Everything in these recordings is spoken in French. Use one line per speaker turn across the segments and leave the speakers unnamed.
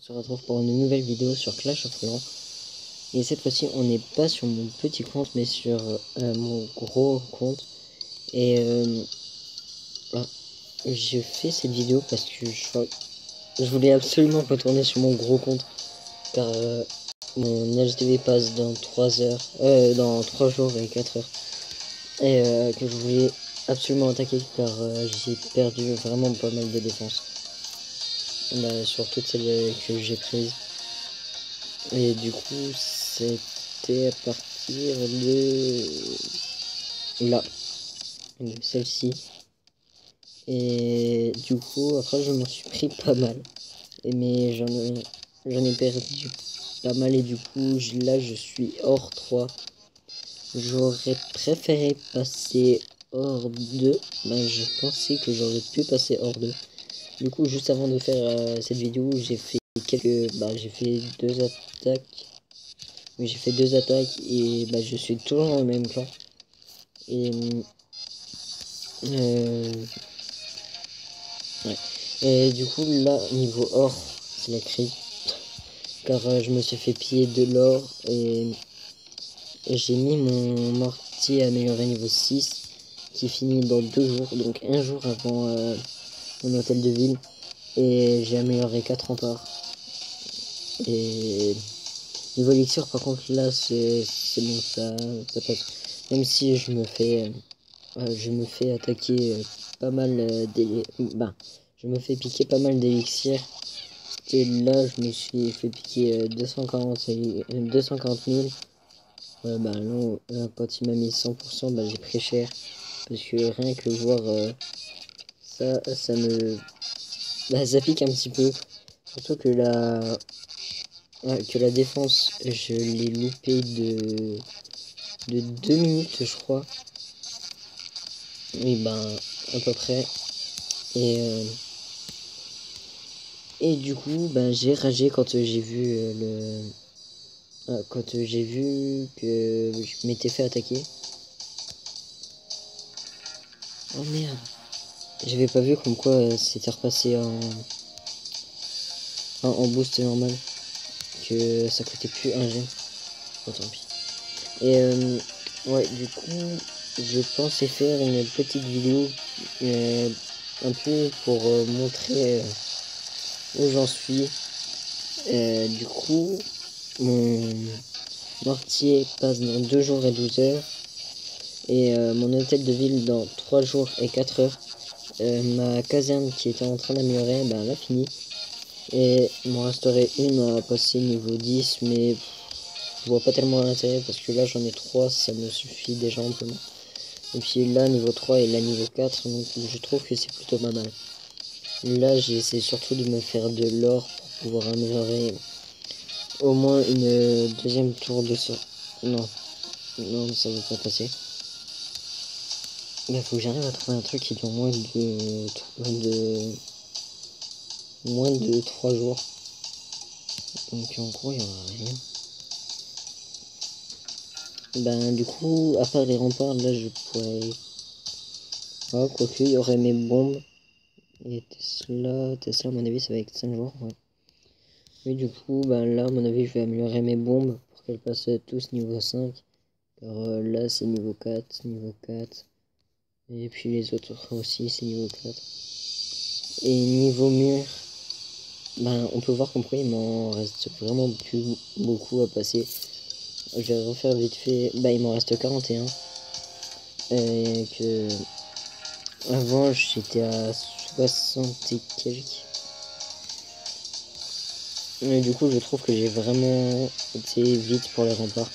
On se retrouve pour une nouvelle vidéo sur Clash of Clans. Et cette fois-ci, on n'est pas sur mon petit compte, mais sur mon gros compte. Et je fais cette vidéo parce que je voulais absolument retourner sur mon gros compte. Car mon HDV passe dans 3 heures, dans 3 jours et 4 heures. Et que je voulais absolument attaquer car j'ai perdu vraiment pas mal de défense. Sur toutes celles que j'ai prises. Et du coup, c'était à partir de là, de celle-ci. Et du coup, après, je m'en suis pris pas mal. Mais j'en ai perdu pas mal. Et du coup, là, je suis hors 3. J'aurais préféré passer hors 2. Je pensais que j'aurais pu passer hors 2. Du coup, juste avant de faire cette vidéo, j'ai fait j'ai fait 2 attaques. Mais j'ai fait 2 attaques et je suis toujours dans le même clan. Et ouais. Et du coup là niveau or c'est la crise. Car je me suis fait piller de l'or et j'ai mis mon mortier amélioré niveau 6 qui finit dans 2 jours. Donc un jour avant mon hôtel de ville. Et j'ai amélioré 4 remparts. Et niveau elixir par contre là c'est bon, ça passe. Même si je me fais attaquer pas mal je me fais piquer pas mal d'élixir. Et là je me suis fait piquer 240 000. Non, quand il m'a mis 100%, j'ai pris cher. Parce que rien que voir ça me... ça pique un petit peu. Surtout que la défense, je l'ai loupé de 2 minutes, je crois. Oui, à peu près. Et du coup, j'ai ragé quand j'ai vu quand j'ai vu que je m'étais fait attaquer. Oh merde. J'avais pas vu comme quoi c'était repassé en boost normal. Que ça coûtait plus un gemme. Oh, tant pis. Et ouais, du coup, je pensais faire une petite vidéo un peu pour montrer où j'en suis. Du coup, mon mortier passe dans 2 jours et 12 heures. Et mon hôtel de ville dans 3 jours et 4 heures. Ma caserne qui était en train d'améliorer, elle a fini. Et il m'en resterait une à passer niveau 10, mais je vois pas tellement l'intérêt parce que là j'en ai 3, ça me suffit déjà amplement. Et puis là niveau 3 et là niveau 4, donc je trouve que c'est plutôt pas mal. Là j'essaie surtout de me faire de l'or pour pouvoir améliorer au moins une deuxième tour de ça. Non, non, ça va pas passer. Faut que j'arrive à trouver un truc qui dure moins de 3 jours. Donc en gros il y aura rien. Du coup, à part les remparts, là je pourrais... Ah, quoique, il y aurait mes bombes. Et Tesla, à mon avis, ça va être 5 jours, ouais. Et du coup, là, à mon avis, je vais améliorer mes bombes pour qu'elles passent tous niveau 5. Car là, c'est niveau 4, niveau 4. Et puis les autres aussi, c'est niveau 4. Et niveau mur, on peut voir comme quoi il m'en reste vraiment plus beaucoup à passer. Je vais refaire vite fait. Il m'en reste 41. Et que avant j'étais à 60 et quelques. Et du coup je trouve que j'ai vraiment été vite pour les remparts.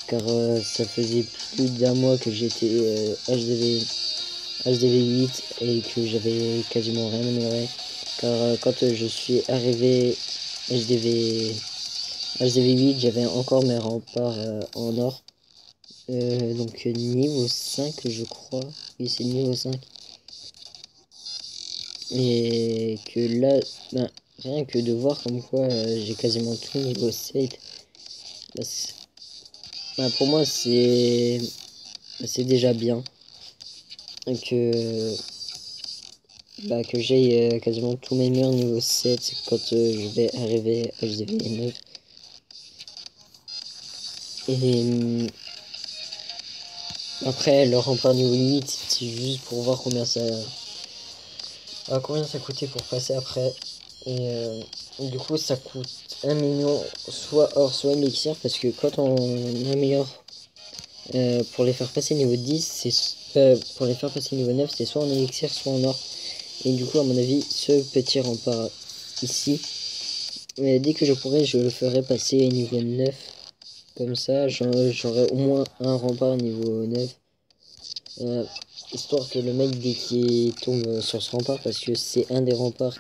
Car ça faisait plus d'un mois que j'étais HDV 8 et que j'avais quasiment rien amélioré. Car quand je suis arrivé HDV 8, j'avais encore mes remparts en or. Donc niveau 5 je crois. Oui, c'est niveau 5. Et que là, rien que de voir comme quoi j'ai quasiment tout niveau 7. Pour moi c'est déjà bien. Que que j'ai quasiment tous mes murs niveau 7 quand je vais arriver à HDV 9. Et après le rempart niveau 8, c'est juste pour voir combien ça coûtait pour passer après. Et du coup ça coûte 1 million soit or soit élixir, parce que quand on améliore pour les faire passer niveau 10, c'est pour les faire passer niveau 9, c'est soit en élixir soit en or. Et du coup à mon avis ce petit rempart ici, dès que je pourrai je le ferai passer niveau 9. Comme ça j'aurai au moins un rempart niveau 9. Histoire que le mec dès qu'il tombe sur ce rempart, parce que c'est un des remparts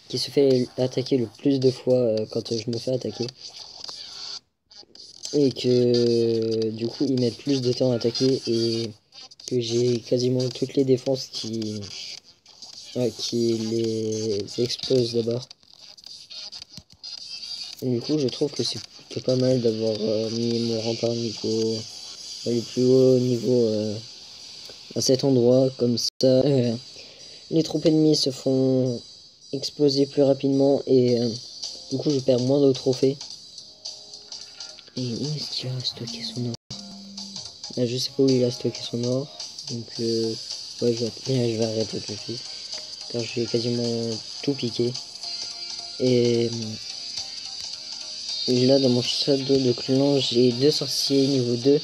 qui se fait attaquer le plus de fois quand je me fais attaquer, et que du coup il met plus de temps à attaquer, et que j'ai quasiment toutes les défenses qui les explosent d'abord. Et du coup je trouve que c'est plutôt pas mal d'avoir mis mon rempart niveau le plus haut niveau à cet endroit, comme ça les troupes ennemies se font exploser plus rapidement, et du coup je perds moins de trophées. Et où est-ce qu'il a stocké son or? Là, je sais pas où il a stocké son or, donc ouais, je vais arrêter tout de suite car j'ai quasiment tout piqué. Et là dans mon château de clan j'ai 2 sorciers niveau 2,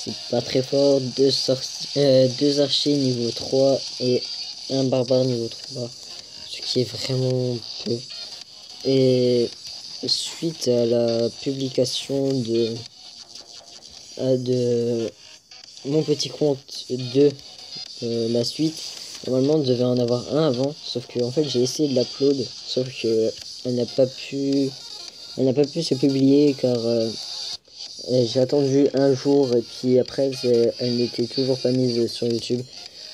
c'est pas très fort, 2 archers niveau 3 et un barbare niveau 3, ce qui est vraiment peu. Et suite à la publication de mon petit compte de la suite, normalement on devait en avoir un avant, sauf que en fait j'ai essayé de l'upload, sauf que elle n'a pas pu se publier car j'ai attendu un jour, et puis après elle n'était toujours pas mise sur YouTube.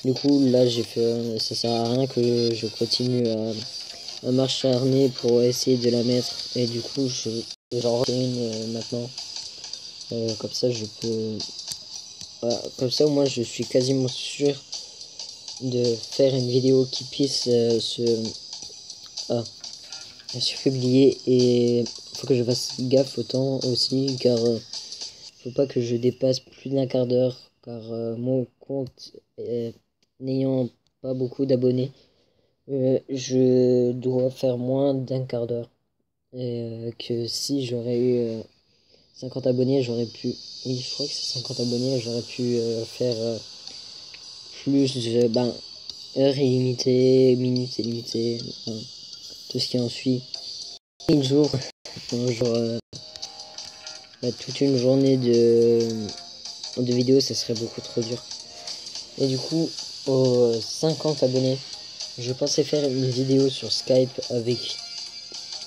Du coup là j'ai fait ça sert à rien que je continue à m'acharner pour essayer de la mettre, et du coup j'en refais une maintenant. Comme ça je peux, voilà, comme ça moi je suis quasiment sûr de faire une vidéo qui puisse se publier. Et faut que je fasse gaffe au temps aussi, car faut pas que je dépasse plus d'un quart d'heure, car mon compte n'ayant pas beaucoup d'abonnés, je dois faire moins d'un quart d'heure. Et que si j'aurais eu 50 abonnés, j'aurais pu, oui je crois que c'est 50 abonnés, j'aurais pu faire plus heures illimitées, minutes illimitées, enfin, tout ce qui en suit. Un jour, toute une journée de vidéos, ça serait beaucoup trop dur. Et du coup, aux 50 abonnés, je pensais faire une vidéo sur Skype avec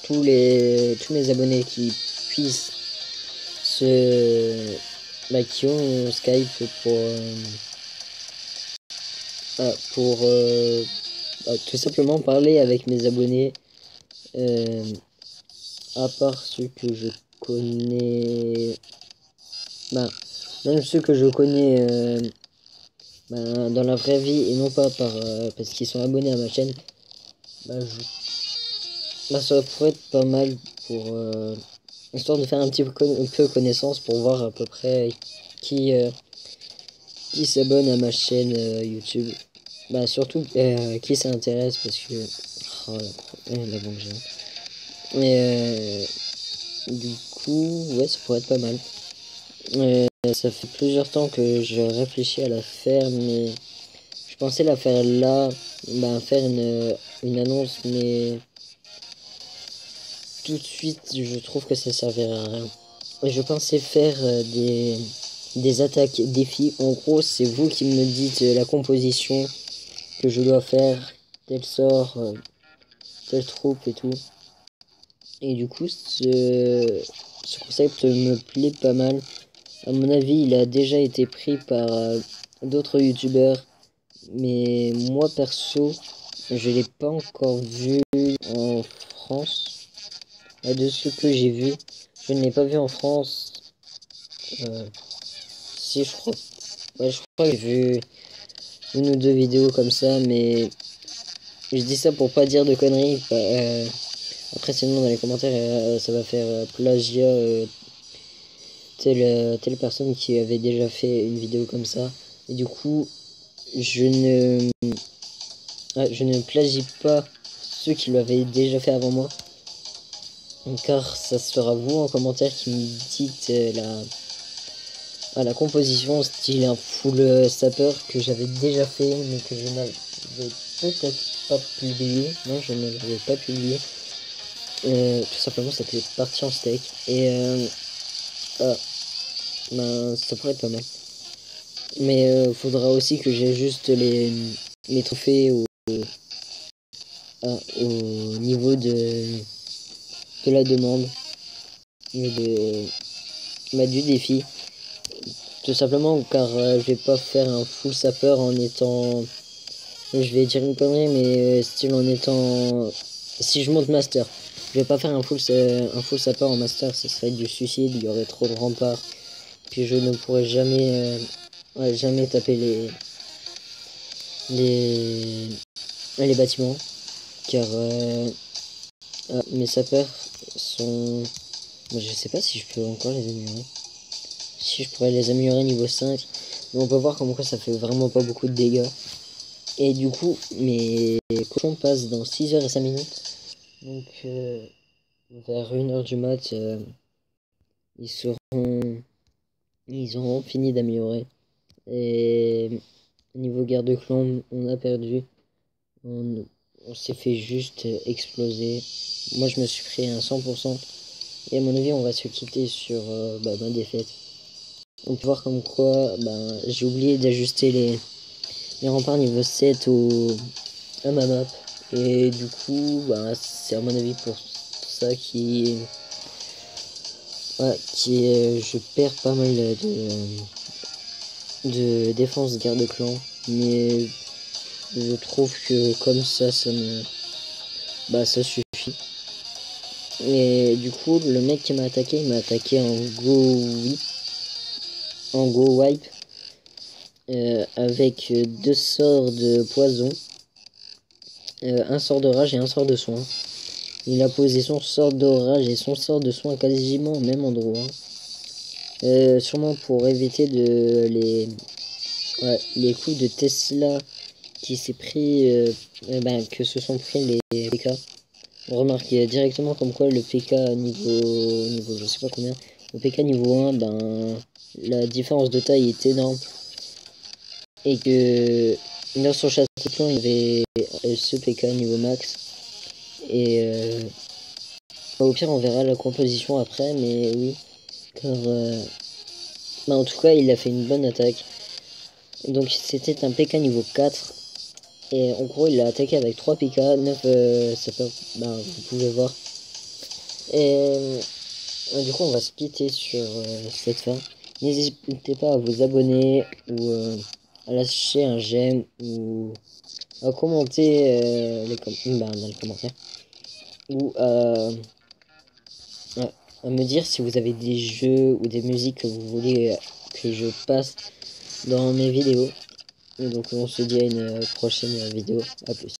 tous mes abonnés qui puissent qui ont Skype pour tout simplement parler avec mes abonnés, à part ceux que je connais, même ceux que je connais dans la vraie vie, et non pas parce qu'ils sont abonnés à ma chaîne. Ça pourrait être pas mal pour histoire de faire un petit peu connaissance, pour voir à peu près qui s'abonne à ma chaîne YouTube. Surtout qui s'intéresse, parce que oh, la banque géante. Mais du coup, ouais, ça pourrait être pas mal. Ça fait plusieurs temps que je réfléchis à la faire, mais je pensais la faire là, faire une annonce, mais tout de suite, je trouve que ça servirait à rien. Et je pensais faire des attaques défis. En gros, c'est vous qui me dites la composition que je dois faire, tel sort, telle troupe et tout. Et du coup, ce concept me plaît pas mal. À mon avis, il a déjà été pris par d'autres youtubeurs, mais moi perso, je l'ai pas encore vu en France. De ce que j'ai vu, je ne l'ai pas vu en France. Si je crois, ouais, je crois que j'ai vu une ou deux vidéos comme ça, mais Je dis ça pour pas dire de conneries. Après, sinon, dans les commentaires, ça va faire plagiat. Telle personne qui avait déjà fait une vidéo comme ça. Et du coup, je ne plagie pas ceux qui l'avaient déjà fait avant moi. Car ça sera vous en commentaire qui me dites la composition style un full sapeur que j'avais déjà fait mais que je n'avais peut-être pas publié. Non, je ne l'avais pas publié. Tout simplement, ça fait partie en steak. Et ben, ça pourrait être pas mal. Mais faudra aussi que j'ai juste les trophées au niveau de la demande et du défi. Tout simplement car je vais pas faire un full sapeur en étant... Je vais dire une connerie mais style en étant... Si je monte master, je vais pas faire un full sapeur en master, ce serait du suicide, il y aurait trop de remparts. Puis je ne pourrais jamais taper les bâtiments. Car mes sapeurs sont... Je sais pas si je peux encore les améliorer. Si je pourrais les améliorer niveau 5. Mais on peut voir comme quoi ça fait vraiment pas beaucoup de dégâts. Et du coup, mes cochons passent dans 6h et 5 minutes. Donc vers 1h du mat, ils auront fini d'améliorer. Et niveau guerre de clan, on a perdu. On s'est fait juste exploser. Moi, je me suis pris un 100%. Et à mon avis, on va se quitter sur ma défaite. On peut voir comme quoi j'ai oublié d'ajuster les remparts niveau 7 à ma map. Et du coup, c'est à mon avis pour ça je perds pas mal de défense garde clan. Mais je trouve que comme ça, ça suffit. Et du coup, le mec qui m'a attaqué, il m'a attaqué en go wipe avec 2 sorts de poison, un sort de rage et un sort de soin. Il a posé son sort d'orage et son sort de soin quasiment au même endroit. Sûrement pour éviter les coups de Tesla qui s'est pris, que se sont pris les PK. On remarque directement comme quoi le PK niveau je sais pas combien, le PK niveau 1, la différence de taille est énorme. Et que dans son château de clan, il y avait ce PK niveau max. Et au pire, on verra la composition après, mais oui. Car, en tout cas, il a fait une bonne attaque. Donc, c'était un PK niveau 4. Et en gros, il a attaqué avec 3 PK, 9 sapeurs, vous pouvez voir. Et du coup, on va se quitter sur cette fin. N'hésitez pas à vous abonner ou à lâcher un j'aime ou à commenter dans les commentaires ou à me dire si vous avez des jeux ou des musiques que vous voulez que je passe dans mes vidéos. Et donc on se dit à une prochaine vidéo. À plus.